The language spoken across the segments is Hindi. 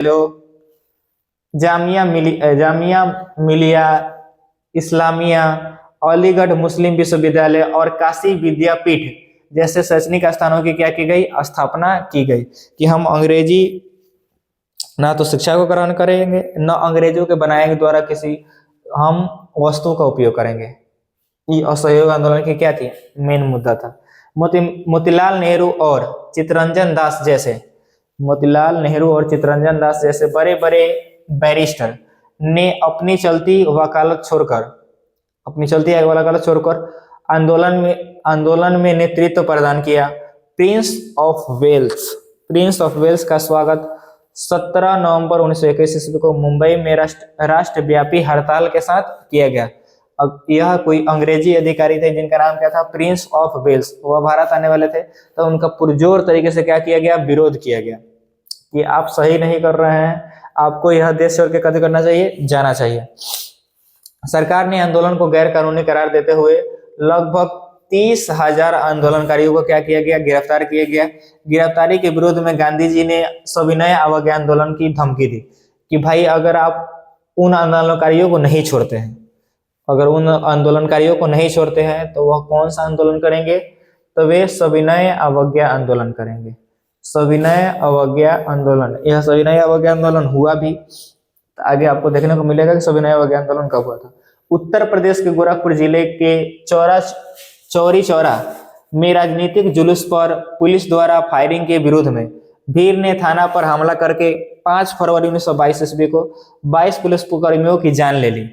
लो, जामिया मिलिया इस्लामिया, अलीगढ़ मुस्लिम विश्वविद्यालय और काशी विद्यापीठ जैसे शैक्षणिक स्थानों की क्या की गई, स्थापना की गई कि हम अंग्रेजी ना तो शिक्षा को ग्रहण करेंगे, न अंग्रेजों के बनाए के द्वारा किसी हम वस्तु का उपयोग करेंगे। ये असहयोग आंदोलन की क्या थी, मेन मुद्दा था। मोतीलाल नेहरू और चित्तरंजन दास जैसे मोतीलाल नेहरू और चित्तरंजन दास जैसे बड़े बड़े बैरिस्टर ने अपनी चलती वकालत छोड़कर आंदोलन में नेतृत्व प्रदान किया। प्रिंस ऑफ वेल्स का स्वागत 17 नवंबर 1921 ईस्वी को मुंबई में राष्ट्रव्यापी हड़ताल के साथ किया गया। अब यह कोई अंग्रेजी अधिकारी थे जिनका नाम क्या था, प्रिंस ऑफ वेल्स। वह भारत आने वाले थे तो उनका पुरजोर तरीके से क्या किया गया, विरोध किया गया कि आप सही नहीं कर रहे हैं, आपको यह देश छोड़ के कद करना चाहिए, जाना चाहिए। सरकार ने आंदोलन को गैर कानूनी करार देते हुए लगभग 30,000 आंदोलनकारियों को क्या किया गया, गिरफ्तार किया गया। गिरफ्तारी के विरोध में गांधी जी ने सविनय अवज्ञा आंदोलन की धमकी दी कि भाई अगर आप उन आंदोलनकारियों को नहीं छोड़ते हैं तो वह कौन सा आंदोलन करेंगे, तो वे सविनय अवज्ञा आंदोलन करेंगे। सविनय अवज्ञा आंदोलन, यह सविनय अवज्ञा आंदोलन हुआ भी। आगे आपको देखने को मिलेगा कि सविनय अवज्ञा आंदोलन कब हुआ था। उत्तर प्रदेश के गोरखपुर जिले के चौरी चौरा में राजनीतिक जुलूस पर पुलिस द्वारा फायरिंग के विरोध में भीड़ ने थाना पर हमला करके 5 फरवरी 1922 ईस्वी को 22 पुलिस कर्मियों की जान ले ली,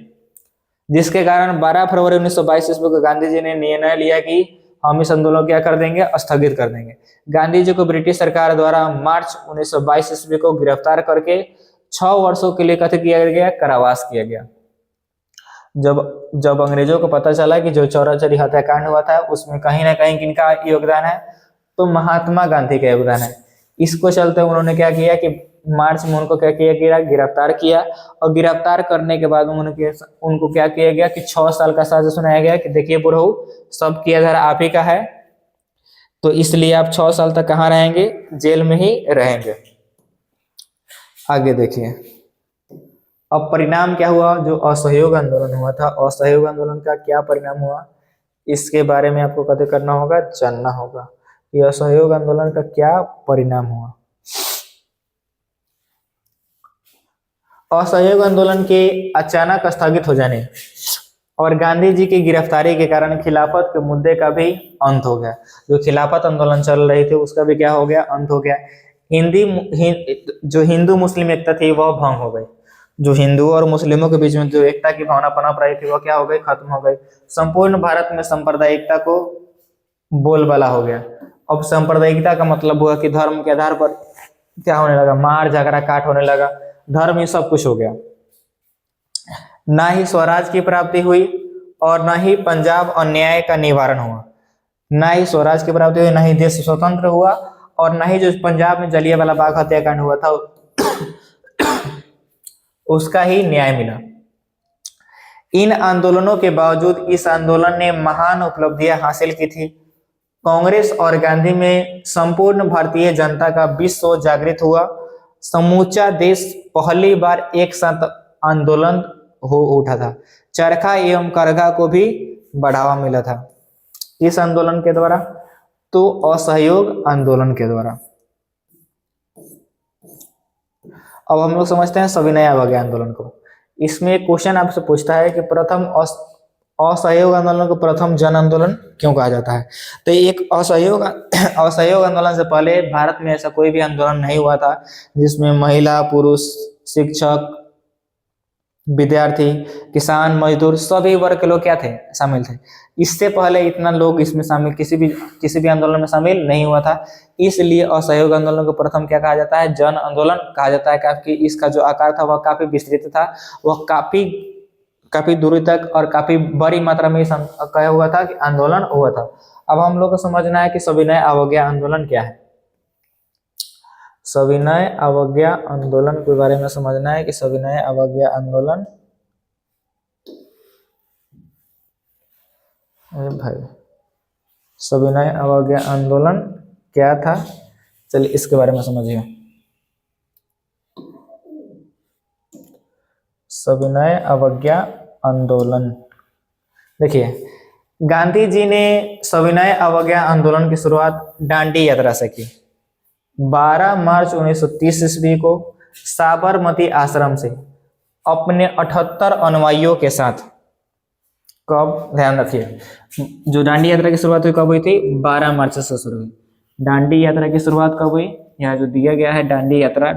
जिसके कारण 12 फरवरी 1922 ईस्वी को गांधी जी ने निर्णय लिया कि हम इस आंदोलन क्या कर देंगे, स्थगित कर देंगे। गांधी जी को ब्रिटिश सरकार द्वारा मार्च 1922 ईस्वी को गिरफ्तार करके 6 वर्षों के लिए कथित किया गया, कारावास किया गया। जब अंग्रेजों को पता चला कि जो चौरा-चौरी हत्याकांड हुआ था उसमें कहीं ना कहीं किनका योगदान है, तो महात्मा गांधी का योगदान है। इसको चलते उन्होंने क्या किया कि मार्च में उनको क्या किया गया, गिरफ्तार किया। और गिरफ्तार करने के बाद उनको क्या किया गया कि 6 साल का सजा सुनाया गया कि देखिए बुढ़ऊ, सब किया धरा आप ही का है, तो इसलिए आप 6 साल तक कहाँ रहेंगे, जेल में ही रहेंगे। आगे देखिए अब परिणाम क्या हुआ, जो असहयोग आंदोलन हुआ था, असहयोग आंदोलन का क्या परिणाम हुआ, इसके बारे में आपको कदर करना होगा, जानना होगा कि असहयोग आंदोलन का क्या परिणाम हुआ। असहयोग आंदोलन के अचानक स्थगित हो जाने और गांधी जी की गिरफ्तारी के कारण खिलाफत के मुद्दे का भी अंत हो गया। जो खिलाफत आंदोलन चल रही थी उसका भी क्या हो गया, अंत हो गया। जो हिंदू मुस्लिम एकता थी वह भंग हो गई। जो हिंदू और मुस्लिमों के बीच में जो एकता की भावना पनप रही थी वह क्या हो गई, खत्म हो गई। संपूर्ण भारत में सांप्रदायिकता को बोलबाला हो गया। अब सांप्रदायिकता का मतलब हुआ कि धर्म के आधार पर क्या होने लगा, मार झगड़ा काट होने लगा, धर्म ही सब कुछ हो गया। ना ही स्वराज की प्राप्ति हुई और ना ही पंजाब अन्याय का निवारण हुआ। ना ही स्वराज की प्राप्ति हुई, ना ही देश स्वतंत्र हुआ, और ना ही जो पंजाब में जलियांवाला बाग हत्याकांड हुआ था उसका ही न्याय मिला। इन आंदोलनों के बावजूद इस आंदोलन ने महान उपलब्धियां हासिल की थी। कांग्रेस और गांधी में संपूर्ण भारतीय जनता का विश्व जागृत हुआ। समूचा देश पहली बार एक साथ आंदोलन हो उठा था। चरखा एवं करघा को भी बढ़ावा मिला था। इस आंदोलन के द्वारा, तो असहयोग आंदोलन के द्वारा। अब हम लोग समझते हैं सविनय अवज्ञा आंदोलन को। इसमें एक क्वेश्चन आपसे पूछता है कि प्रथम असहयोग आंदोलन को प्रथम जन आंदोलन क्यों कहा जाता है। तो एक असहयोग आंदोलन से पहले भारत में ऐसा कोई भी आंदोलन नहीं हुआ था जिसमें महिला, पुरुष, शिक्षक, विद्यार्थी, किसान, मजदूर, सभी वर्ग के लोग क्या थे, शामिल थे। इससे पहले इतना लोग इसमें शामिल किसी भी आंदोलन में शामिल नहीं हुआ था। इसलिए असहयोग आंदोलन को प्रथम क्या कहा जाता है, जन आंदोलन कहा जाता है। क्योंकि इसका जो आकार था वह काफी विस्तृत था, वह काफी दूरी तक और काफी बड़ी मात्रा में कहा हुआ था कि आंदोलन हुआ था। अब हम लोग को समझना है कि सविनय अवज्ञा आंदोलन क्या है। सविनय अवज्ञा आंदोलन के बारे में समझना है कि सविनय अवज्ञा आंदोलन, सविनय अवज्ञा आंदोलन क्या था, चलिए इसके बारे में समझिए। सविनय अवज्ञा आंदोलन। देखिए, गांधी जी ने सविनय अवज्ञा आंदोलन की शुरुआत दांडी यात्रा से की। 12 मार्च 1930 ईस्वी को साबरमती आश्रम से अपने 78 अनुयायियों के साथ। कब, ध्यान रखिए, जो दांडी यात्रा की शुरुआत हुई कब हुई थी? 12 मार्च से शुरू हुई। दांडी यात्रा की शुरुआत कब हुई? यहाँ जो दिया गया है दांडी यात्रा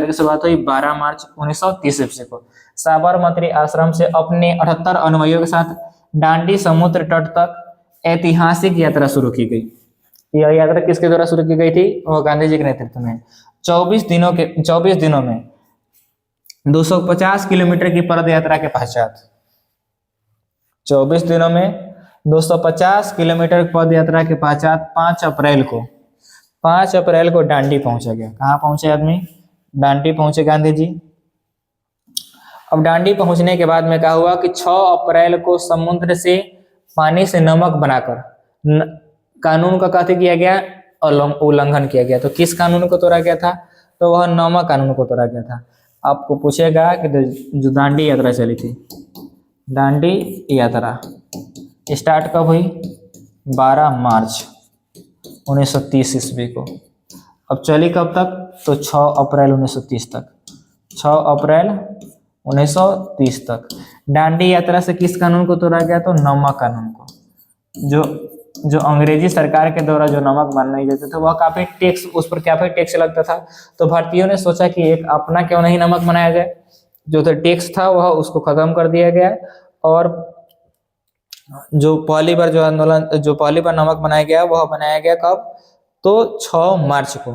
की शुरुआत हुई 12 मार्च 1930 ईस्वी को साबरमती आश्रम से अपने 78 अनुयायियों के साथ दांडी समुद्र तट तक ऐतिहासिक यात्रा शुरू की गई। यह यात्रा किसके द्वारा शुरू की गई थी? वह गांधी जी के नेतृत्व में। 24 दिनों में 250 किलोमीटर की पद यात्रा के पश्चात 24 दिनों में 250 किलोमीटर पद यात्रा के पश्चात 5 अप्रैल को दांडी पहुंचा गया। कहाँ पहुंचे आदमी? दांडी पहुंचे गांधी जी। अब दांडी पहुंचने के बाद में क्या हुआ कि 6 अप्रैल को समुद्र से पानी से नमक बनाकर कानून का कहते किया गया, उल्लंघन किया गया। तो किस कानून को तोड़ा गया था? तो वह नमक कानून को तोड़ा गया था। आपको पूछेगा कि जो दांडी यात्रा चली थी, दांडी यात्रा स्टार्ट कब हुई? 12 मार्च 1930 ईस्वी को। अब चली कब तक? तो 6 अप्रैल 1930 तक। 6 अप्रैल 1930 तक। दांडी यात्रा से किस कानून को तोड़ा गया? तो नमक कानून को। जो अंग्रेजी सरकार के द्वारा जो नमक बनाए जाते थे वह काफी टैक्स, उस पर काफी टैक्स लगता था। तो भारतीयों ने सोचा कि एक अपना क्यों नहीं नमक बनाया जाए। जो तो टैक्स था वह उसको खत्म कर दिया गया और जो पहली बार नमक बनाया गया वह बनाया गया कब? तो 6 मार्च को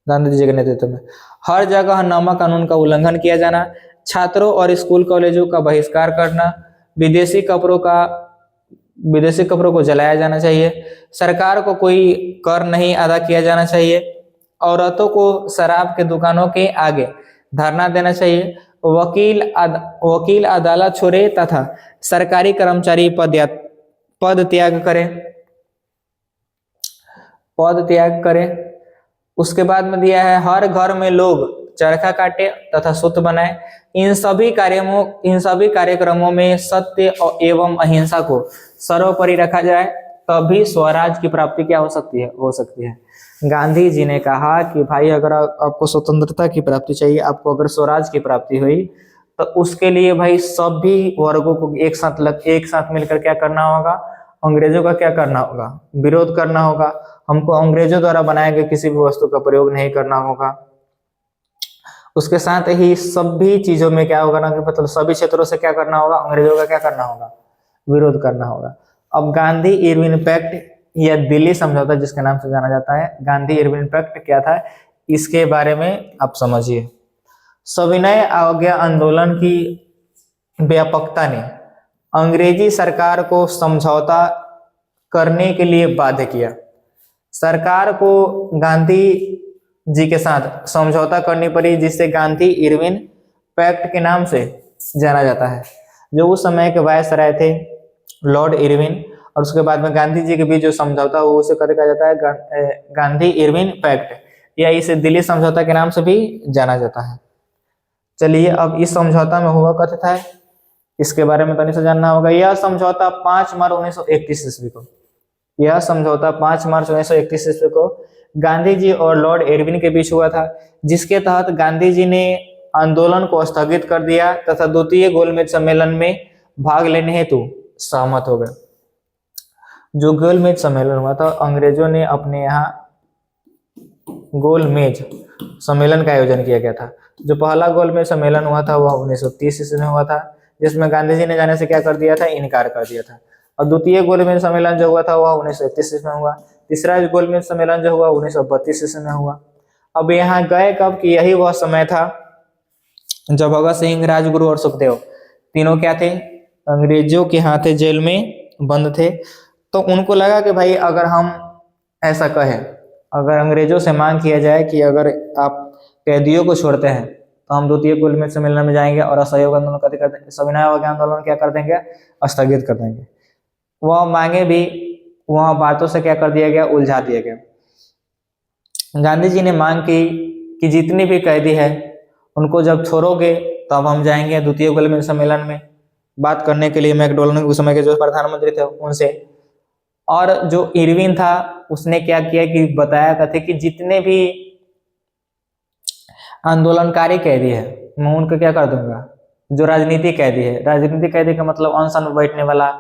गांधी जी के नेतृत्व में। हर जगह नमक कानून का उल्लंघन किया जाना, छात्रों और स्कूल कॉलेजों का बहिष्कार करना, विदेशी कपड़ों को जलाया जाना चाहिए, सरकार को कोई कर नहीं अदा किया जाना चाहिए, औरतों को शराब के दुकानों के आगे धरना देना चाहिए, वकील अदालत छोड़े तथा सरकारी कर्मचारी पद त्याग करें। उसके बाद में दिया है हर घर में लोग चरखा काटे तथा सूत बनाए। इन सभी कार्यक्रमों में सत्य एवं अहिंसा को सर्वोपरि रखा जाए, तभी स्वराज की प्राप्ति क्या हो सकती है। गांधी जी ने कहा कि भाई अगर आपको स्वतंत्रता की प्राप्ति चाहिए, आपको अगर स्वराज की प्राप्ति हुई, तो उसके लिए भाई सभी वर्गों को एक साथ मिलकर क्या करना होगा? अंग्रेजों का क्या करना होगा? विरोध करना होगा। हमको अंग्रेजों द्वारा बनाए गए किसी भी वस्तु का प्रयोग नहीं करना होगा। उसके साथ ही सभी चीजों में क्या होगा ना कि मतलब सभी क्षेत्रों से क्या करना होगा? अंग्रेजों का क्या करना होगा? विरोध करना होगा। अब गांधी इरविन पैक्ट या दिल्ली समझौता जिसके नाम से जाना जाता है, गांधी इरविन पैक्ट क्या था, इसके बारे में आप समझिए। सविनय अवज्ञा आंदोलन की व्यापकता ने अंग्रेजी सरकार को समझौता करने के लिए बाध्य किया। सरकार को गांधी जी के साथ समझौता करनी पड़ी, जिससे गांधी इरविन पैक्ट के नाम से जाना जाता है। जो उस समय के वायसराय थे लॉर्ड इरविन, और उसके बाद में गांधी जी के बीच जो समझौता हुआ उसे कहा जाता है गांधी इरविन पैक्ट, या इसे दिल्ली समझौता के नाम से भी जाना जाता है। चलिए, अब इस समझौता में हुआ कथित है, इसके बारे में तो जानना होगा। यह समझौता 5 मार्च 1931 ईस्वी को गांधी जी और लॉर्ड इरविन के बीच हुआ था, जिसके तहत गांधी जी ने आंदोलन को स्थगित कर दिया तथा द्वितीय गोलमेज सम्मेलन में भाग लेने हेतु सहमत हो गए। जो गोलमेज सम्मेलन हुआ था, अंग्रेजों ने अपने यहाँ गोलमेज सम्मेलन का आयोजन किया गया था। जो पहला गोलमेज सम्मेलन हुआ था वह 1930 ईस्वी में हुआ था, जिसमें गांधी जी ने जाने से क्या कर दिया था? इनकार कर दिया था। और द्वितीय गोलमेज सम्मेलन जो हुआ था वह 1931 ईस्वी में हुआ। तीसरा गोलमेज सम्मेलन जो हुआ 1932 ईस्वी में हुआ। अब यहाँ गए कब कि यही वह समय था जब भगत सिंह, राजगुरु और सुखदेव तीनों क्या थे? अंग्रेजों के हाथे जेल में बंद थे। तो उनको लगा कि भाई अगर हम ऐसा कहें, अगर अंग्रेजों से मांग किया जाए कि अगर आप कैदियों को छोड़ते हैं तो हम द्वितीय गोलमेज सम्मेलन में जाएंगे और असहयोग आंदोलन सविनय अवज्ञा आंदोलन क्या कर देंगे? स्थगित कर देंगे। वह मांगे भी वह बातों से क्या कर दिया गया? उलझा दिया गया। गांधी जी ने मांग की कि जितने भी कैदी है उनको जब छोड़ोगे तब हम जाएंगे द्वितीय गोलमेज सम्मेलन में बात करने के लिए मैकडोनल्ड उस समय के जो प्रधानमंत्री थे उनसे। और जो इरविन था उसने क्या किया कि बताया करते कि जितने भी आंदोलनकारी कैदी है मैं उनको क्या कर दूंगा, जो राजनीति कैदी है, राजनीति कैदी का मतलब अनशन में बैठने वाला,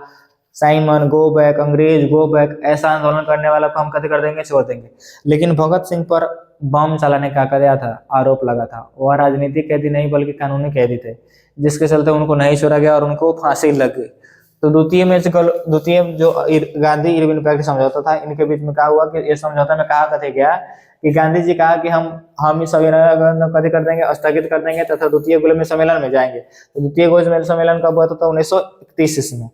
साइमन गो बैक, अंग्रेज गो बैक, ऐसा आंदोलन करने वाला को हम कथी कर देंगे, छोड़ देंगे। लेकिन भगत सिंह पर बम चलाने का क्या था, आरोप लगा था। वह राजनीतिक कैदी नहीं बल्कि कानूनी कैदी थे, जिसके चलते उनको नहीं छोड़ा गया और उनको फांसी लग गई। तो द्वितीय जो गांधी इरविन पैक्ट समझौता था, इनके बीच में क्या हुआ कि इस समझौता में कहा कथे गया कि गांधी जी कहा कि हम इस अभिनव कथी कर देंगे, स्थगित कर देंगे तथा द्वितीय गोलमेज सम्मेलन में जाएंगे। तो द्वितीय गोलमेज सम्मेलन कब हुआ था, 1931 ईस्वी में।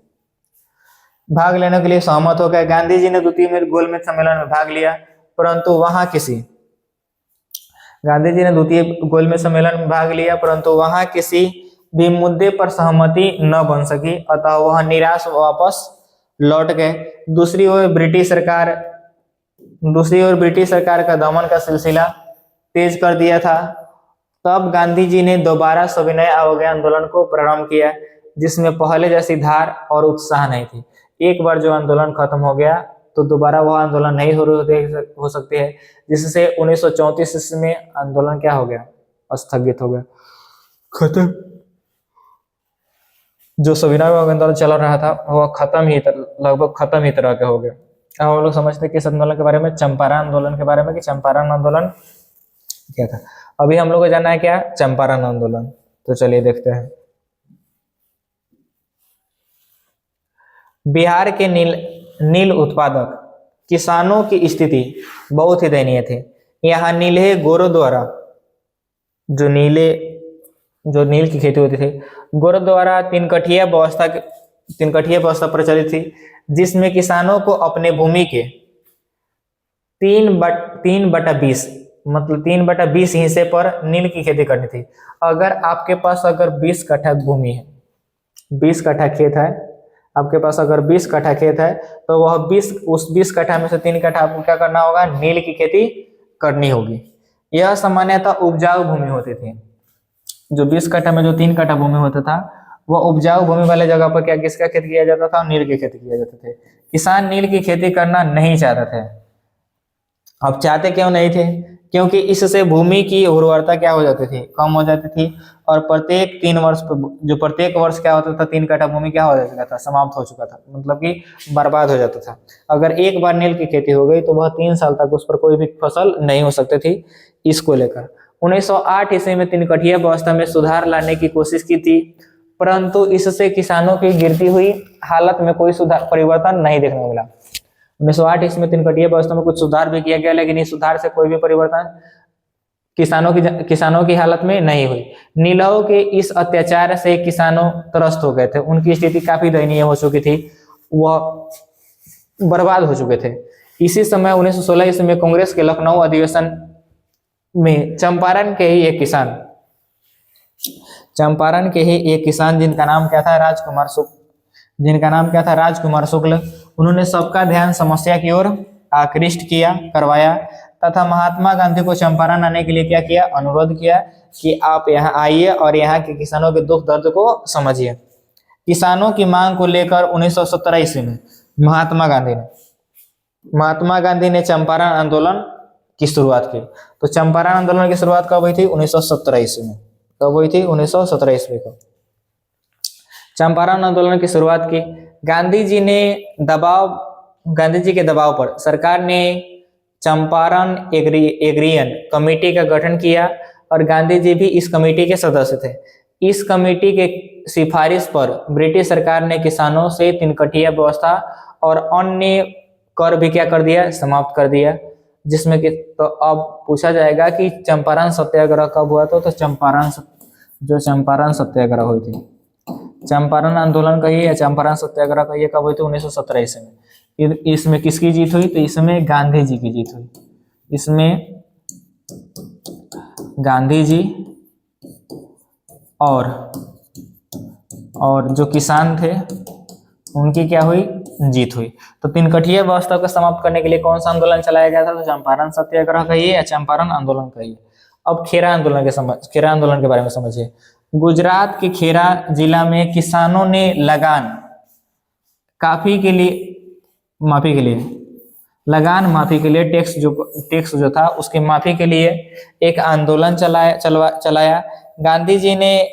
भाग लेने के लिए सहमत हो गए। गांधी जी ने द्वितीय गोलमेज सम्मेलन में भाग लिया, परंतु वहां किसी भी मुद्दे पर सहमति न बन सकी, अतः वह निराश वापस लौट गए। दूसरी ओर ब्रिटिश सरकार का दमन का सिलसिला तेज कर दिया था। तब गांधी जी ने दोबारा सविनय अवज्ञा आंदोलन को प्रारंभ किया, जिसमें पहले जैसी धार और उत्साह नहीं थी। एक बार जो आंदोलन खत्म हो गया तो दोबारा वह आंदोलन नहीं हो सकती है, जिससे 1934 ईस्वी में आंदोलन क्या हो गया, स्थगित हो गया, खत्म। जो सविनय अवज्ञा आंदोलन चल रहा था वह लगभग खत्म ही तरह के हो गया। अब हम लोग समझते हैं कि इस आंदोलन के बारे में, चंपारण आंदोलन के बारे में, कि चंपारण आंदोलन क्या था। अभी हम लोग को जानना है क्या, चंपारण आंदोलन। तो चलिए देखते हैं। बिहार के नील उत्पादक किसानों की स्थिति बहुत ही दयनीय थी। यहाँ नीले गोरों द्वारा जो नील की खेती होती थी, गोरों द्वारा तीन कठिया व्यवस्था प्रचलित थी, जिसमें किसानों को अपने भूमि के 3/20 मतलब 3/20 हिस्से पर नील की खेती करनी थी। अगर आपके पास 20 कट्ठा भूमि है, 20 कट्ठा खेत है, आपके पास अगर 20 कट्ठा खेत है तो वह 20 कट्ठा में से 3 कट्ठा आपको क्या करना होगा, नील की खेती करनी होगी। यह सामान्यतः उपजाऊ भूमि होती थी। जो 20 कट्ठा में जो 3 कट्ठा भूमि होता था वह उपजाऊ भूमि वाले जगह पर किसका खेती किया जाता था, नील की खेती किया जाते थे। किसान नील की खेती करना नहीं चाहते थे। अब चाहते क्यों नहीं थे, क्योंकि इससे भूमि की उर्वरता क्या हो जाती थी, कम हो जाती थी। और प्रत्येक 3 वर्ष जो प्रत्येक वर्ष क्या होता था, 3 कट्ठा भूमि क्या हो चुका था, समाप्त हो चुका था, मतलब कि बर्बाद हो जाता था। अगर एक बार नील की खेती हो गई तो वह 3 साल तक उस पर कोई भी फसल नहीं हो सकती थी। इसको लेकर 1908 ईस्वी में 3 कट्ठा व्यवस्था में सुधार लाने की कोशिश की थी, परंतु इससे किसानों की गिरती हुई हालत में कोई परिवर्तन नहीं देखने को मिला। 1908 ईस्वी में 3 कट्ठा व्यवस्था में कुछ सुधार भी किया गया, लेकिन इस सुधार से कोई भी परिवर्तन किसानों की हालत में नहीं हुई। नीलओं के इस अत्याचार से किसानों त्रस्त हो गए थे, उनकी स्थिति काफी दयनीय हो चुकी थी, वह बर्बाद हो चुके थे। इसी समय 1916 ईस्वी में कांग्रेस के लखनऊ अधिवेशन में चंपारण के ही एक किसान जिनका नाम क्या था, राजकुमार शुक्ल, उन्होंने सबका ध्यान समस्या की ओर आकृष्ट करवाया तथा महात्मा गांधी को चंपारण आने के लिए क्या किया, अनुरोध किया कि आप यहाँ आइए और यहाँ के किसानों के दुख दर्द को समझिए। किसानों की मांग को लेकर 1917 ईस्वी में महात्मा गांधी ने चंपारण आंदोलन की शुरुआत की। तो चंपारण आंदोलन की शुरुआत कब हुई थी, 1917 ईस्वी में। कब हुई थी, 1917 ईस्वी को चंपारण आंदोलन की शुरुआत की। गांधी जी के दबाव पर सरकार ने चंपारण एग्रियन कमेटी का गठन किया और गांधी जी भी इस कमेटी के सदस्य थे। इस कमेटी के सिफारिश पर ब्रिटिश सरकार ने किसानों से 3 कट्ठा व्यवस्था और अन्य कर भी क्या कर दिया, समाप्त कर दिया। जिसमें कि तो अब पूछा जाएगा कि चंपारण सत्याग्रह कब हुआ था, तो चंपारण सत्याग्रह हुई थी। चंपारण आंदोलन कहिए या चंपारण सत्याग्रह कहिए, कब हुई थी, 1917 ईस्वी में। इसमें किसकी जीत हुई, तो इसमें गांधी जी की जीत हुई। इसमें गांधी जी और जो किसान थे उनकी क्या हुई, जीत हुई। तो 3 कट्ठा व्यवस्था को समाप्त करने के लिए कौन सा आंदोलन चलाया गया था, तो चंपारण सत्याग्रह कहिए या चंपारण आंदोलन कहिए। अब खेरा आंदोलन के बारे में समझिए। गुजरात के खेरा जिला में किसानों ने लगान काफी के लिए माफी के लिए लगान माफी के लिए टैक्स जो था उसकी माफी के लिए एक आंदोलन चलाया। गांधी जी ने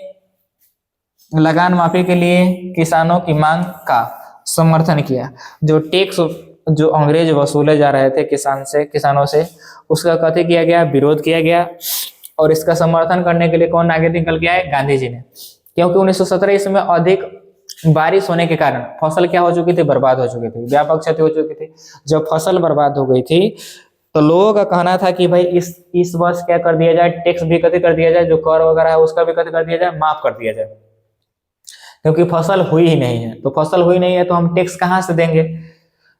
लगान माफी के लिए किसानों की मांग का समर्थन किया। जो टैक्स जो अंग्रेज वसूले जा रहे थे किसानों से उसका कथी किया गया, विरोध किया गया। और इसका समर्थन करने के लिए कौन आगे निकल के आए, गांधी जी ने। क्योंकि 1917 ईस्वी में अधिक बारिश होने के कारण फसल क्या हो चुकी थी, बर्बाद हो चुकी थी, व्यापक क्षति हो चुकी थी। जब फसल बर्बाद हो गई थी तो लोगों का कहना था कि भाई इस वर्ष क्या कर दिया जाए, टैक्स भी कथी कर दिया जाए, जो कर वगैरह है उसका भी कथी कर दिया जाए, माफ कर दिया जाए। क्योंकि फसल हुई ही नहीं है, तो फसल हुई नहीं है तो हम टैक्स कहाँ से देंगे।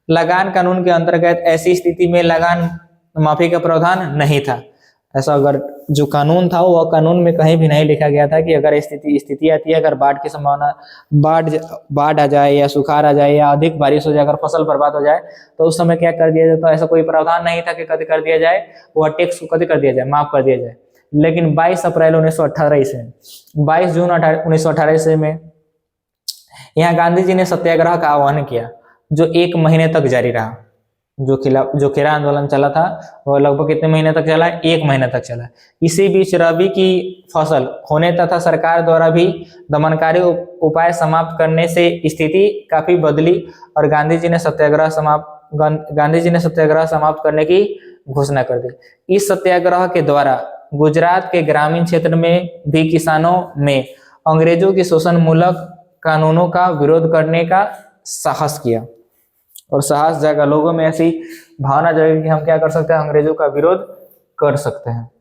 लगान कानून के अंतर्गत ऐसी स्थिति में लगान माफी का प्रावधान नहीं था। ऐसा अगर जो कानून था वह कानून में कहीं भी नहीं लिखा गया था कि अगर स्थिति आती है, अगर बाढ़ की संभावना बाढ़ आ जाए या सुखाड़ आ जाए या अधिक बारिश हो जाए, अगर फसल बर्बाद हो जाए तो उस समय क्या कर दिया जाए। तो ऐसा कोई प्रावधान नहीं था कि कभी कर दिया जाए, वह टैक्स को कभी कर दिया जाए, माफ कर दिया जाए। लेकिन 22 अप्रैल 1918 ईस्वी, 22 जून 1918 ईस्वी में यहाँ गांधी जी ने सत्याग्रह का आह्वान किया, जो 1 महीने तक जारी रहा। जो खेरा आंदोलन चला था वो लगभग कितने महीने तक चला, 1 महीने तक चला। इसी बीच रबी की फसल होने तथा सरकार द्वारा भी दमनकारी उपाय समाप्त करने से स्थिति काफी बदली और गांधी जी ने सत्याग्रह समाप्त करने की घोषणा कर दी। इस सत्याग्रह के द्वारा गुजरात के ग्रामीण क्षेत्र में भी किसानों में अंग्रेजों की शोषण मूलक कानूनों का विरोध करने का साहस किया और साहस जागा। लोगों में ऐसी भावना जागी कि हम क्या कर सकते हैं, अंग्रेजों का विरोध कर सकते हैं।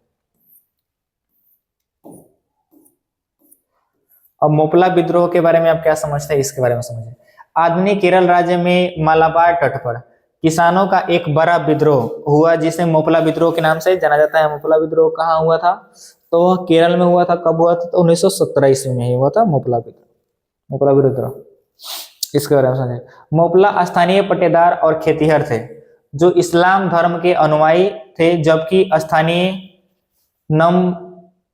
अब मोपला विद्रोह के बारे में आप क्या समझते हैं, इसके बारे में समझिए। आधुनिक केरल राज्य में मालाबार तट पर किसानों का एक बड़ा विद्रोह हुआ जिसे मोपला विद्रोह के नाम से जाना जाता है। मोपला विद्रोह कहाँ हुआ था, तो वह केरल में हुआ था। कब हुआ था, तो 1917 ईस्वी में ही हुआ था मोपला विद्रोह। इसके बारे में समझे। मोपला स्थानीय पट्टेदार और खेतिहर थे जो इस्लाम धर्म के अनुयायी थे, जबकि स्थानीय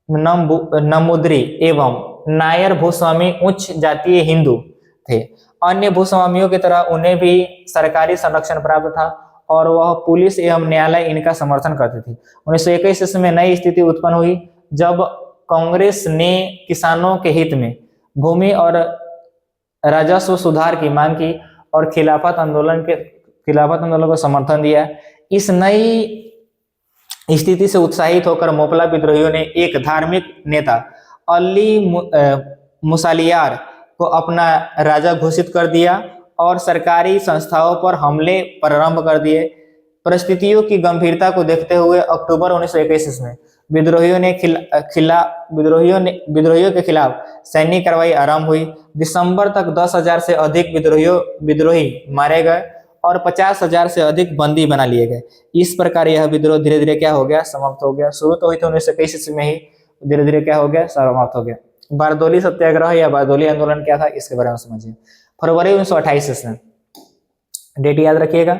नमुद्री एवं नायर भूस्वामी उच्च जातीय हिंदू थे। अन्य भूस्वामियों की तरह उन्हें भी सरकारी संरक्षण प्राप्त था और वह पुलिस एवं न्यायालय इनका समर्थन करते थे। 1921 ईस्वी में नई स्थिति उत्पन्न हुई जब कांग्रेस ने किसानों के हित में भूमि और राजस्व सुधार की मांग की और खिलाफत आंदोलन को समर्थन दिया। इस नई स्थिति से उत्साहित होकर मोपला विद्रोहियों ने एक धार्मिक नेता अली मुसालियार को अपना राजा घोषित कर दिया और सरकारी संस्थाओं पर हमले प्रारंभ कर दिए। परिस्थितियों की गंभीरता को देखते हुए अक्टूबर 1921 में विद्रोहियों के खिलाफ सैन्य कार्रवाई आरंभ हुई। दिसंबर तक 10,000 से अधिक विद्रोही मारे गए और 50,000 से अधिक बंदी बना लिए गए। इस प्रकार यह विद्रोह धीरे धीरे क्या हो गया, समाप्त हो गया। शुरू तो हुई थी 1921 ईस्वी में ही, धीरे धीरे क्या हो गया, समाप्त हो गया। बारदोली सत्याग्रह या बारदोली आंदोलन क्या था, इसके बारे में समझिए। फरवरी 1928 ईस्वी, डेट याद रखिएगा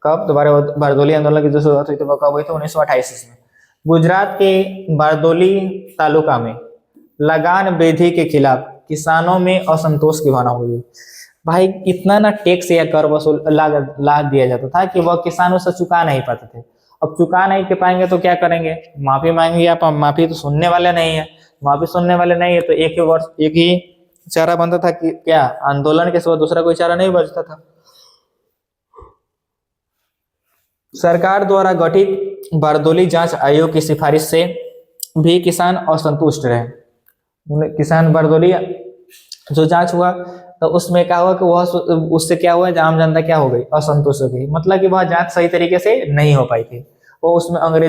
कब, तो बारदोली आंदोलन की जो शुरुआत हुई थी वो कब हुई थी, 1928 ईस्वी में। गुजरात के बारदोली तालुका में लगान वृद्धि के खिलाफ किसानों में असंतोष की भावना हुई। भाई इतना ना टैक्स या कर वसूल लाद दिया जाता था कि वह किसानों से चुका नहीं पाते थे। अब चुका नहीं के पाएंगे तो क्या करेंगे, माफी मांगेंगे। आप माफी तो सुनने वाले नहीं है, तो एक ही चारा बनता था कि क्या, आंदोलन के सिवा दूसरा कोई चारा नहीं बचता था। सरकार द्वारा गठित बारदोली जांच आयोग की सिफारिश से भी किसान असंतुष्ट रहे। किसान बारदोली जो जांच हुआ तो उसमें क्या हुआ कि वह उससे क्या हुआ, आम जनता क्या हो गई, असंतुष्ट हो गई। मतलब कि वह जांच सही तरीके से नहीं हो पाई थी। वो उसमें उन्होंने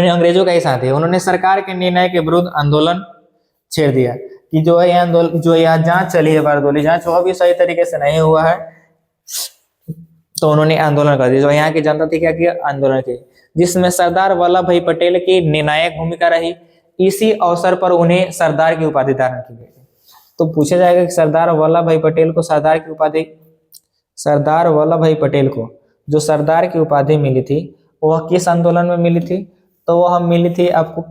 अंग्रेजों का ही साथ दिया। उन्होंने सरकार के निर्णय के विरुद्ध आंदोलन छेड़ दिया कि जो यह जांच चली है, बारदोली जांच, वह भी सही तरीके से नहीं हुआ है। तो उन्होंने आंदोलन कर दिया। जो यहाँ की जनता थी क्या किया, आंदोलन की, जिसमें सरदार वल्लभ भाई पटेल की निर्णायक भूमिका रही। इसी अवसर पर उन्हें सरदार की उपाधि धारण की गई। तो पूछा जाएगा कि सरदार वल्लभ भाई पटेल को सरदार जो सरदार की उपाधि मिली थी वह किस आंदोलन में मिली थी, तो वह मिली थी आपको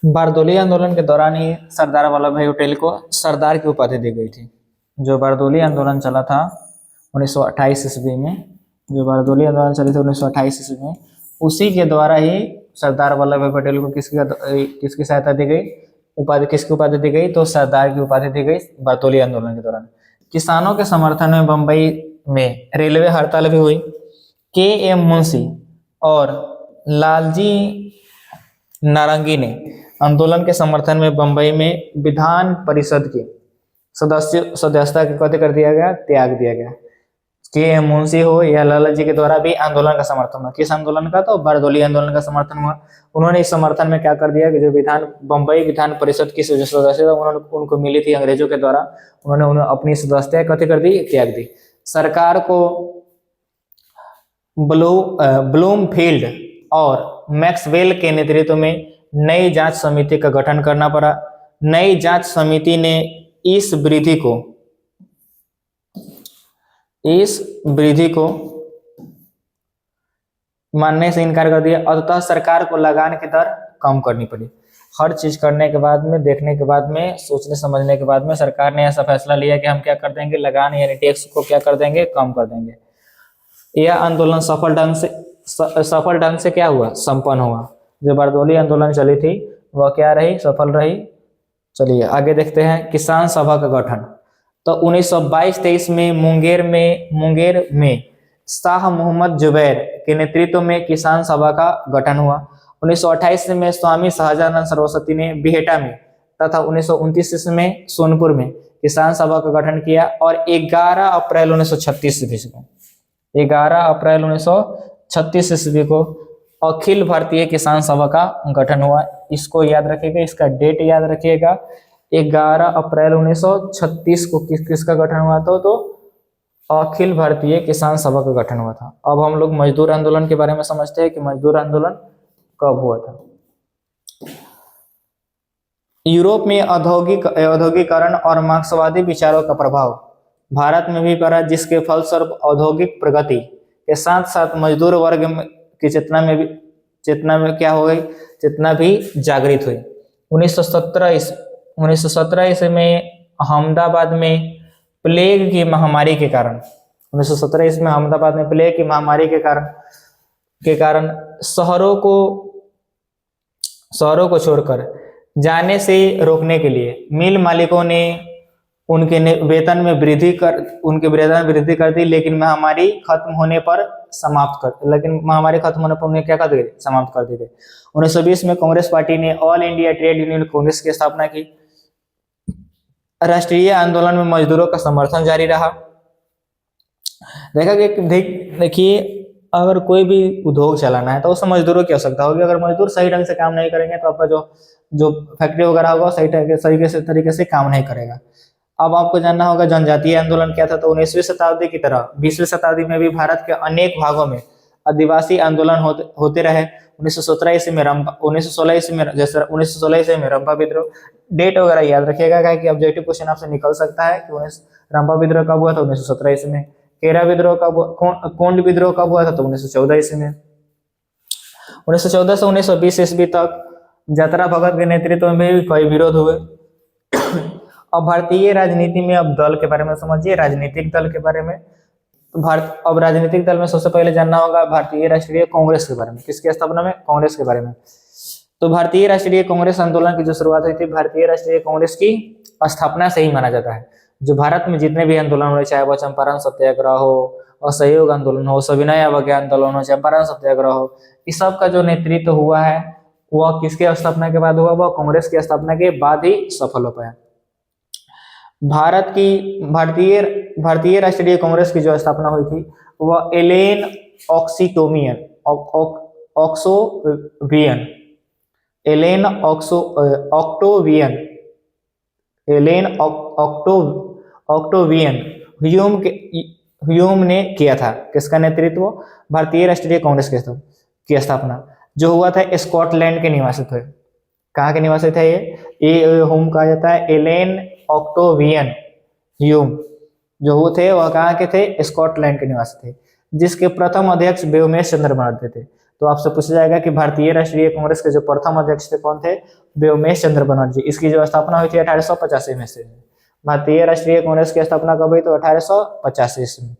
बारदोली आंदोलन के दौरान ही सरदार वल्लभ भाई पटेल को सरदार की उपाधि दी गई थी। जो बारदोली आंदोलन चला था 1928 ईस्वी में, जो बारदोली आंदोलन चली थी 1928 ईस्वी में, उसी के द्वारा ही सरदार वल्लभ भाई पटेल को किसकी सहायता दी गई, उपाधि, किसकी उपाधि दी गई, तो सरदार की उपाधि दी गई बारदोली आंदोलन के दौरान। किसानों के समर्थन में बम्बई में रेलवे हड़ताल भी हुई। के.एम. मुंशी और लालजी नारंगी ने आंदोलन के समर्थन में बंबई में विधान परिषद की सदस्यता की कथी कर दिया गया, त्याग दिया गया। के.एम. मुंशी हो या लाला जी के द्वारा भी आंदोलन का समर्थन हुआ। किस आंदोलन का, तो बारदोली आंदोलन का समर्थन हुआ। उन्होंने इस समर्थन में क्या कर दिया कि जो बंबई विधान परिषद की जो सदस्यता उनको मिली थी अंग्रेजों के द्वारा, उन्होंने अपनी सदस्यता कथी कर दी, त्याग दी। सरकार को ब्लूमफील्ड और मैक्सवेल के नेतृत्व में नई जांच समिति का गठन करना पड़ा। नई जांच समिति ने इस वृद्धि को मानने से इनकार कर दिया। अतः सरकार को लगान की दर कम करनी पड़ी। हर चीज करने के बाद में, देखने के बाद में, सोचने समझने के बाद में सरकार ने ऐसा फैसला लिया कि हम क्या कर देंगे, लगान यानी टैक्स को क्या कर देंगे, कम कर देंगे। यह आंदोलन सफल ढंग से क्या हुआ, संपन्न हुआ। जो बारदोली आंदोलन चली थी वह क्या रही, सफल रही। चलिए आगे देखते हैं किसान सभा का गठन। तो 1922-23 में मुंगेर में शाह मोहम्मद जुबैर के नेतृत्व में किसान सभा का गठन हुआ। 1928 में स्वामी शाहजानंद सरस्वती ने बिहेटा में तथा 1929 में सोनपुर में किसान सभा का गठन किया। और 11 अप्रैल 1936 ईस्वी को अखिल भारतीय किसान सभा का गठन हुआ। इसको याद रखिएगा, इसका डेट याद रखिएगा। 11 अप्रैल 1936 को किसका गठन हुआ था, तो अखिल भारतीय किसान सभा का गठन हुआ था। अब हम लोग मजदूर आंदोलन के बारे में समझते हैं कि मजदूर आंदोलन कब हुआ था। यूरोप में औद्योगिकरण और मार्क्सवादी विचारों का प्रभाव भारत में भी पड़ा, जिसके फलस्वरूप औद्योगिक प्रगति के साथ साथ मजदूर वर्ग की चेतना में क्या हो गई, चेतना भी जागृत हुई। 1917 ईस्वी में अहमदाबाद में प्लेग की महामारी के कारण 1917 ईस्वी में अहमदाबाद में प्लेग की महामारी के कारण शहरों को छोड़कर जाने से रोकने के लिए मिल मालिकों ने उनके वेतन में वृद्धि कर दी, लेकिन महामारी खत्म होने पर उन्हें क्या कर दी, समाप्त कर दी गई। 1920 में कांग्रेस पार्टी ने all India trade union Congress की स्थापना की। राष्ट्रीय आंदोलन में मजदूरों का समर्थन जारी रहा। देखिए अगर कोई भी उद्योग चलाना है तो उसमें मजदूरों की आवश्यकता होगी। अगर मजदूर सही ढंग से काम नहीं करेंगे तो आपका जो फैक्ट्री वगैरह होगा सही तरीके से काम नहीं करेगा। अब आपको जानना होगा जनजातीय आंदोलन क्या था। तो 19वीं शताब्दी की तरह 20वीं शताब्दी में भी भारत के अनेक भागों में आदिवासी आंदोलन होते रहे। 1916 ईस्वी में रंपा विद्रोह, डेट वगैरह याद रखिएगा कि ऑब्जेक्टिव क्वेश्चन आपसे निकल सकता है कि रंपा विद्रोह कब हुआ था, 1917 ईस्वी में। केरा विद्रोह कब, कोंड विद्रोह कब हुआ था, तो 1914 ईस्वी में। 1914 से 1920 ईस्वी तक जतरा भगत के नेतृत्व में भी कई विरोध हुए। अब भारतीय राजनीति में अब दल के बारे में समझिए, राजनीतिक दल के बारे में। अब राजनीतिक दल में सबसे पहले जानना होगा भारतीय राष्ट्रीय कांग्रेस के बारे में। किसकी स्थापना में, कांग्रेस के बारे में। तो भारतीय राष्ट्रीय कांग्रेस आंदोलन की जो शुरुआत हुई थी भारतीय राष्ट्रीय कांग्रेस की स्थापना से ही माना जाता है। जो भारत में जितने भी आंदोलन हुए, चाहे वह चंपारण सत्याग्रह हो, असहयोग आंदोलन हो, सविनय अवज्ञा आंदोलन हो, चंपारण सत्याग्रह हो, इस सब का जो नेतृत्व हुआ है वह किसके स्थापना के बाद हुआ, वह कांग्रेस की स्थापना के बाद ही सफल हो पाया। भारतीय राष्ट्रीय कांग्रेस की जो स्थापना हुई थी वह एलेन ऑक्टोवियन ह्यूम ने किया था। किसका नेतृत्व, भारतीय राष्ट्रीय कांग्रेस की स्थापना जो हुआ था स्कॉटलैंड के निवासी थे। कहाँ के निवासी थे ये ह्यूम कहा जाता है। एलेन ऑक्टोवियन ह्यूम जो थे वह कहाँ के थे, स्कॉटलैंड के निवासी थे, जिसके प्रथम अध्यक्ष व्योमेश चंद्र भारती थे। तो आपसे पूछा जाएगा कि भारतीय राष्ट्रीय कांग्रेस के जो प्रथम अध्यक्ष थे कौन थे, व्योमेश चंद्र बनर्जी। इसकी जो स्थापना हुई थी 1885 में से। भारतीय राष्ट्रीय कांग्रेस की स्थापना कब हुई, तो 1885 ईस्वी में।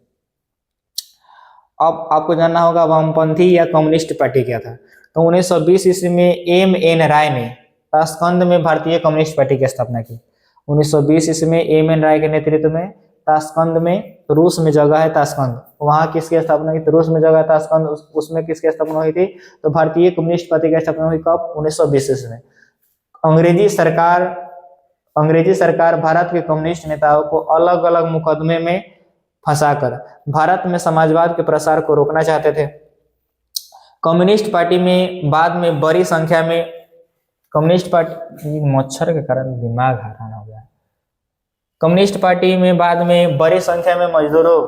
अब आपको जानना होगा वामपंथी या कम्युनिस्ट पार्टी क्या था। तो 1920 ईस्वी में एम.एन. राय ने ताशकंद में भारतीय कम्युनिस्ट पार्टी की स्थापना की। 1920 ईस्वी में एम.एन. राय के नेतृत्व में ताशकंद में, रूस में जगह है ताशकंद, वहां किसकी स्थापना की, तो रूस में जगह है ताशकंद, उसमें किसकी स्थापना हुई थी, तो भारतीय कम्युनिस्ट पार्टी की स्थापना हुई कब, 1920 ईस्वी में। अंग्रेजी सरकार भारत के कम्युनिस्ट नेताओं को अलग अलग मुकदमे में फंसाकर भारत में समाजवाद के प्रसार को रोकना चाहते थे। कम्युनिस्ट पार्टी में बाद में बड़ी संख्या में कम्युनिस्ट पार्टी, मच्छर के कारण दिमाग हैरान हो गया। कम्युनिस्ट पार्टी में बाद में बड़ी संख्या में मजदूरों,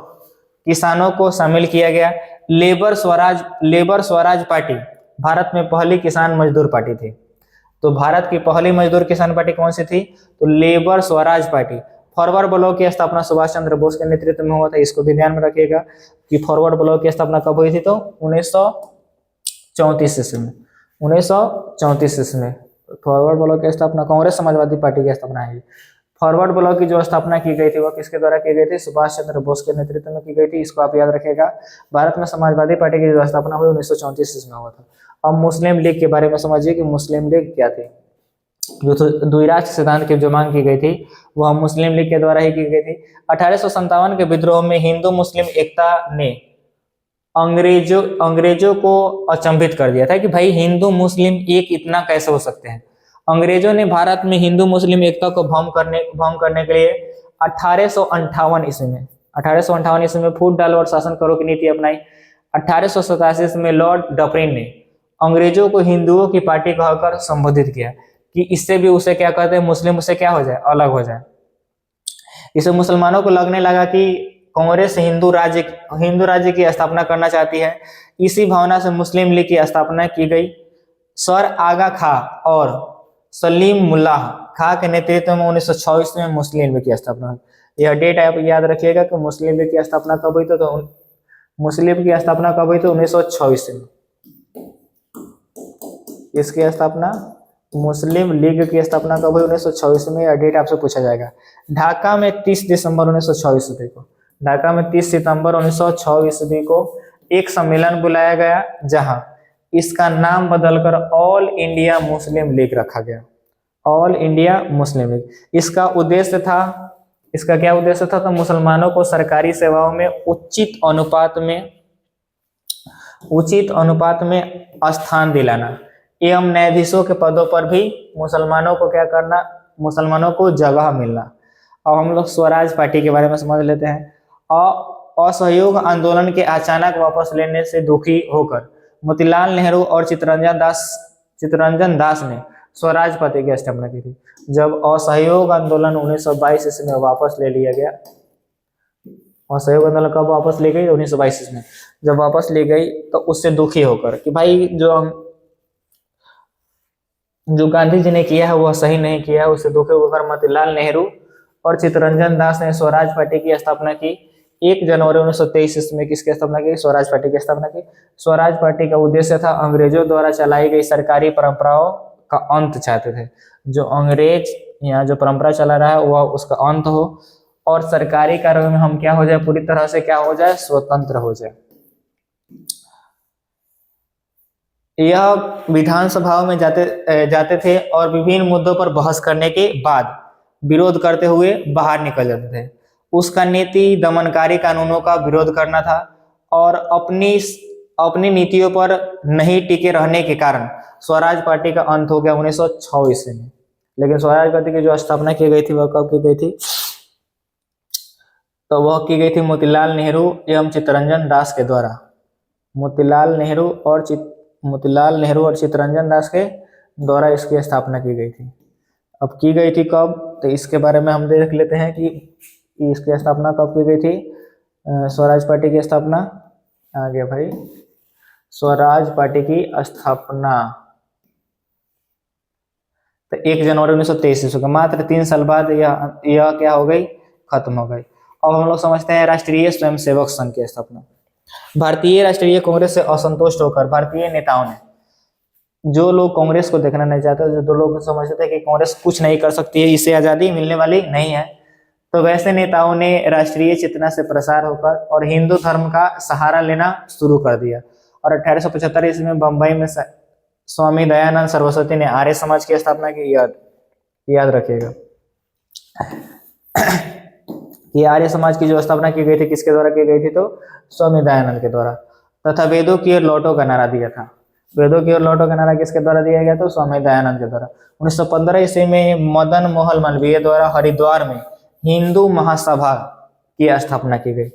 किसानों को शामिल किया गया। लेबर स्वराज पार्टी भारत में पहली किसान मजदूर पार्टी थी। तो भारत की पहली मजदूर किसान पार्टी कौन सी थी, तो labour Swaraj party. Forward block की स्थापना सुभाष चंद्र बोस के नेतृत्व में हुआ था। इसको भी ध्यान में रखिएगा कि फॉरवर्ड ब्लॉक की स्थापना कब हुई थी, तो 1934 ईस्वी में। 1934 ईस्वी में फॉरवर्ड ब्लॉक की स्थापना, कांग्रेस समाजवादी पार्टी की स्थापना है। फॉरवर्ड ब्लॉक की जो स्थापना की गई थी वो किसके द्वारा की गई थी, सुभाष चंद्र बोस के नेतृत्व में की गई थी। इसको आप याद रखिएगा। भारत में समाजवादी पार्टी की जो स्थापना हुई 1934 ईस्वी में हुआ था। अब मुस्लिम लीग के बारे में समझिए कि मुस्लिम लीग क्या थी। जो द्विराष्ट्र सिद्धांत की जो मांग की गई थी वह मुस्लिम लीग के द्वारा ही की गई थी। 1857 के विद्रोह में हिंदू मुस्लिम एकता ने अंग्रेजों को अचंभित कर दिया था कि भाई हिंदू मुस्लिम एक इतना कैसे हो सकते हैं। अंग्रेजों ने भारत में हिंदू मुस्लिम एकता को भंग करने के लिए 1858 ईस्वी में फूट डालो और शासन करो की नीति अपनाई। 1887 में लॉर्ड डफरिन ने अंग्रेजों को हिंदुओं की पार्टी कहकर संबोधित किया कि इससे भी उसे क्या कहते हैं, मुस्लिम उससे क्या हो जाए, अलग हो जाए। इसे मुसलमानों को लगने लगा कि कांग्रेस हिंदू राज्य की स्थापना करना चाहती है। इसी भावना से मुस्लिम लीग की स्थापना की गई। सर आगा खां और सलीम मुल्लाह खां के नेतृत्व में 1926 में मुस्लिम लीग की स्थापना हुई। यह डेट आप याद रखिएगा कि मुस्लिम लीग की स्थापना कब हुई, तो मुस्लिम लीग की स्थापना कब हुई, तो 1926 में। इसकी स्थापना, मुस्लिम लीग की स्थापना कब हुई, 1926 में। यह डेट आपसे पूछा जाएगा। ढाका में 30 दिसंबर 1926 ईस्वी को, ढाका में 30 सितंबर 1926 ईस्वी को एक सम्मेलन बुलाया गया जहां इसका नाम बदलकर ऑल इंडिया मुस्लिम लीग रखा गया। All India Muslim league. इसका क्या उद्देश्य था, तो मुसलमानों को सरकारी सेवाओं में उचित अनुपात में स्थान दिलाना एवं न्यायाधीशों के पदों पर भी मुसलमानों को क्या करना, मुसलमानों को जगह मिलना। अब हम लोग स्वराज पार्टी के बारे में समझ लेते हैं। असहयोग आंदोलन के अचानक वापस लेने से दुखी होकर मोतीलाल नेहरू और चित्तरंजन दास ने स्वराज पार्टी की स्थापना की थी। जब असहयोग आंदोलन 1922 ईस्वी में वापस ले लिया गया, असहयोग आंदोलन कब वापस ले गई, 1922 ईस्वी में जब वापस ले गई, तो उससे दुखी होकर कि भाई जो गांधी जी ने किया है वह सही नहीं किया है, उससे दुखी होकर मोतीलाल नेहरू और चित्तरंजन दास ने स्वराज पार्टी की स्थापना की। 1 जनवरी 1923 ईस्वी में किसकी स्थापना की, स्वराज पार्टी की स्थापना की। स्वराज पार्टी का उद्देश्य था अंग्रेजों द्वारा चलाई गई सरकारी परंपराओं का अंत चाहते थे। जो अंग्रेज यहाँ जो परंपरा चला रहा है वह उसका अंत हो और सरकारी कार्यों में हम क्या हो जाए, पूरी तरह से क्या हो जाए, स्वतंत्र हो जाए। यह विधानसभाओं में जाते थे और विभिन्न मुद्दों पर बहस करने के बाद विरोध करते हुए बाहर निकल जाते थे। उसका नीति दमनकारी कानूनों का विरोध करना था और अपनी नीतियों पर नहीं टिके रहने के कारण स्वराज पार्टी का अंत हो गया 1906 ईस्वी में। लेकिन स्वराज पार्टी की जो स्थापना की गई थी वह कब की गई थी, तो वह की गई थी मोतीलाल नेहरू एवं चित्तरंजन दास के द्वारा। मोतीलाल नेहरू और चित्तरंजन दास के द्वारा इसकी स्थापना की गई थी। अब की गई थी कब, तो इसके बारे में हम देख लेते हैं कि इसकी स्थापना कब की गई थी। स्वराज पार्टी की स्थापना आ गया भाई, स्वराज पार्टी की स्थापना तो 1 जनवरी 1923 ईस्वी को, मात्र 3 साल बाद यह क्या हो गई, खत्म हो गई। अब हम लोग समझते हैं राष्ट्रीय स्वयंसेवक संघ की स्थापना। भारतीय राष्ट्रीय कांग्रेस से असंतुष्ट होकर भारतीय नेताओं ने, जो लोग कांग्रेस को देखना नहीं चाहते, जो लोग समझते थे कि कांग्रेस कुछ नहीं कर सकती है, इससे आजादी मिलने वाली नहीं है, तो वैसे नेताओं ने राष्ट्रीय चेतना से प्रसार होकर और हिंदू धर्म का सहारा लेना शुरू कर दिया। और 1875 ईस्वी में बंबई में स्वामी दयानंद सरस्वती ने आर्य समाज की स्थापना की। याद रखिएगा कि आर्य समाज की जो स्थापना की गई थी किसके द्वारा की गई थी, तो स्वामी दयानंद के द्वारा। तथा वेदों की ओर लौटो का नारा दिया था। वेदों की ओर लौटो का नारा किसके द्वारा दिया गया, तो स्वामी दयानंद के द्वारा। 1915 ईस्वी में मदन मोहन मालवीय द्वारा हरिद्वार में हिंदू महासभा की स्थापना की गई।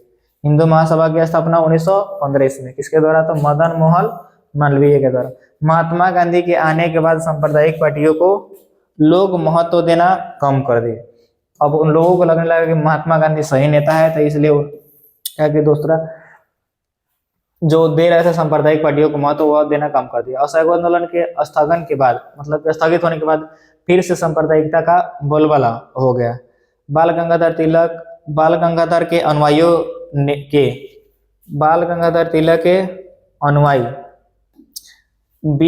हिंदू महासभा की स्थापना 1915 ईस्वी में किसके द्वारा, तो मदन मोहन मालवीय के द्वारा। महात्मा गांधी के आने के बाद सांप्रदायिक पार्टियों को लोग महत्व देना कम कर दिए। अब उन लोगों को लगने लगा कि महात्मा गांधी सही नेता है, तो इसलिए क्या कि दूसरा जो दे रहे थे सांप्रदायिक पार्टियों को महत्व, वह देना कम कर दिया। असहयोग आंदोलन के स्थगन के बाद, मतलब स्थगित होने के बाद फिर से सांप्रदायिकता का बोलबाला हो गया। बाल गंगाधर तिलक के अनुयायी के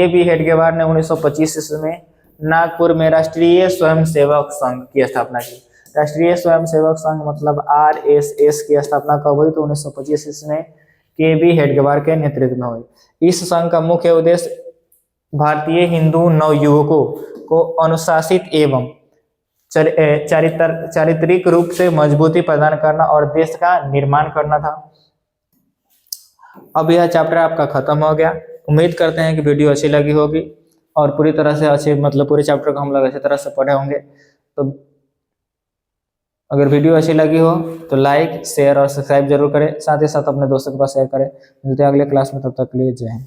बी हेडगेवार ने 1925 ईस्वी में नागपुर में राष्ट्रीय स्वयंसेवक संघ की स्थापना की। राष्ट्रीय स्वयंसेवक संघ मतलब RSS की स्थापना कब हुई, तो 1925 ईस्वी में के बी हेडगेवार के नेतृत्व में हुई। इस संघ का मुख्य उद्देश्य भारतीय हिंदू नवयुवकों को अनुशासित एवं चारित्रिक रूप से मजबूती प्रदान करना और देश का निर्माण करना था। अब यह चैप्टर आपका खत्म हो गया। उम्मीद करते हैं कि वीडियो अच्छी लगी होगी और पूरी तरह से अच्छे, मतलब पूरे चैप्टर को हम लोग अच्छी तरह से पढ़े होंगे। तो अगर वीडियो अच्छी लगी हो तो लाइक, शेयर और सब्सक्राइब जरूर करें। साथ ही साथ अपने दोस्तों के पास शेयर करें। मिलते हैं अगले क्लास में, तब तक के लिए जय हिंद।